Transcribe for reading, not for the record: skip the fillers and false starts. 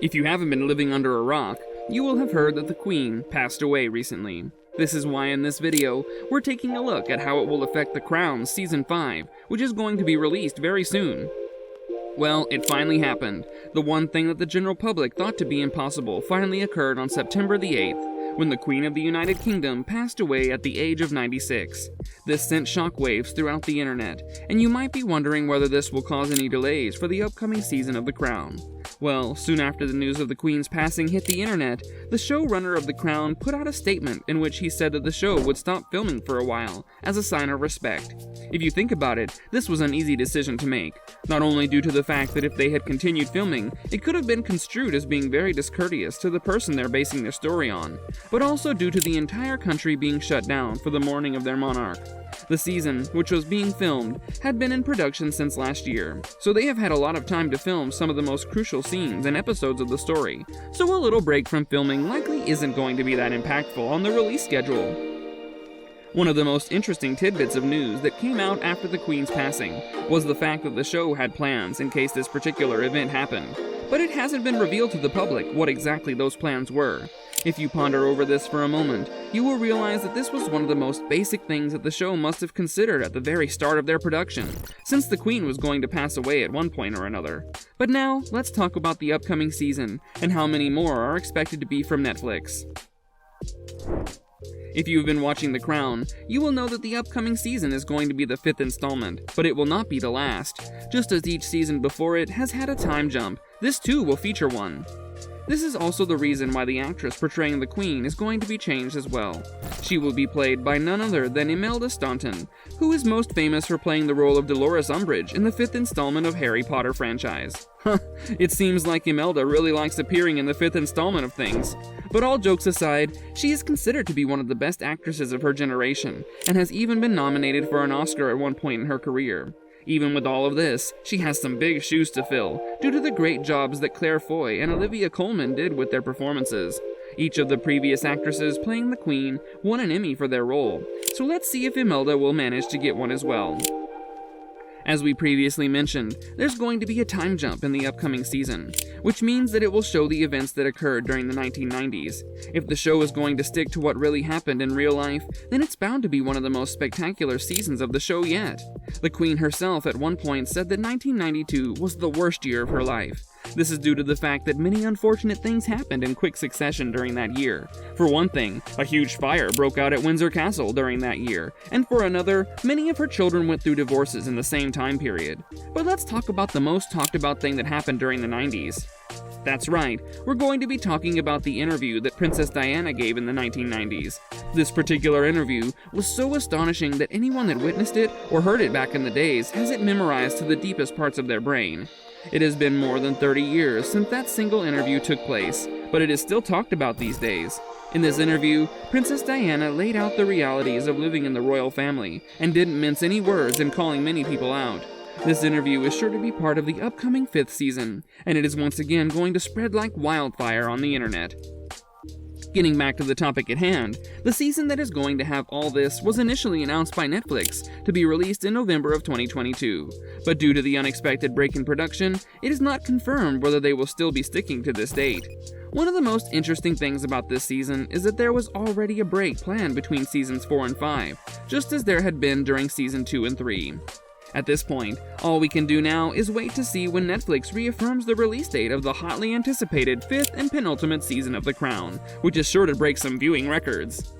If you haven't been living under a rock, you will have heard that the Queen passed away recently. This is why in this video, we're taking a look at how it will affect The Crown Season 5, which is going to be released very soon. Well, it finally happened. The one thing that the general public thought to be impossible finally occurred on September the 8th, when the Queen of the United Kingdom passed away at the age of 96. This sent shockwaves throughout the internet, and you might be wondering whether this will cause any delays for the upcoming season of The Crown. Well, soon after the news of the Queen's passing hit the internet, the showrunner of The Crown put out a statement in which he said that the show would stop filming for a while, as a sign of respect. If you think about it, this was an easy decision to make, not only due to the fact that if they had continued filming, it could have been construed as being very discourteous to the person they're basing their story on, but also due to the entire country being shut down for the mourning of their monarch. The season, which was being filmed, had been in production since last year, so they have had a lot of time to film some of the most crucial scenes and episodes of the story, so a little break from filming likely isn't going to be that impactful on the release schedule. One of the most interesting tidbits of news that came out after the Queen's passing was the fact that the show had plans in case this particular event happened, but it hasn't been revealed to the public what exactly those plans were. If you ponder over this for a moment, you will realize that this was one of the most basic things that the show must have considered at the very start of their production, since the Queen was going to pass away at one point or another. But now, let's talk about the upcoming season, and how many more are expected to be from Netflix. If you've been watching The Crown, you will know that the upcoming season is going to be the 5th installment, but it will not be the last. Just as each season before it has had a time jump, this too will feature one. This is also the reason why the actress portraying the Queen is going to be changed as well. She will be played by none other than Imelda Staunton, who is most famous for playing the role of Dolores Umbridge in the 5th installment of Harry Potter franchise. It seems like Imelda really likes appearing in the 5th installment of things. But all jokes aside, she is considered to be one of the best actresses of her generation, and has even been nominated for an Oscar at one point in her career. Even with all of this, she has some big shoes to fill, due to the great jobs that Claire Foy and Olivia Colman did with their performances. Each of the previous actresses playing the Queen won an Emmy for their role, so let's see if Imelda will manage to get one as well. As we previously mentioned, there's going to be a time jump in the upcoming season, which means that it will show the events that occurred during the 1990s. If the show is going to stick to what really happened in real life, then it's bound to be one of the most spectacular seasons of the show yet. The Queen herself at one point said that 1992 was the worst year of her life. This is due to the fact that many unfortunate things happened in quick succession during that year. For one thing, a huge fire broke out at Windsor Castle during that year, and for another, many of her children went through divorces in the same time period. But let's talk about the most talked about thing that happened during the 90s. That's right, we're going to be talking about the interview that Princess Diana gave in the 1990s. This particular interview was so astonishing that anyone that witnessed it or heard it back in the days has it memorized to the deepest parts of their brain. It has been more than 30 years since that single interview took place, but it is still talked about these days. In this interview, Princess Diana laid out the realities of living in the royal family, and didn't mince any words in calling many people out. This interview is sure to be part of the upcoming 5th season, and it is once again going to spread like wildfire on the internet. Getting back to the topic at hand, the season that is going to have all this was initially announced by Netflix to be released in November of 2022, but due to the unexpected break in production, it is not confirmed whether they will still be sticking to this date. One of the most interesting things about this season is that there was already a break planned between seasons 4 and 5, just as there had been during season 2 and 3. At this point, all we can do now is wait to see when Netflix reaffirms the release date of the hotly anticipated 5th and penultimate season of The Crown, which is sure to break some viewing records.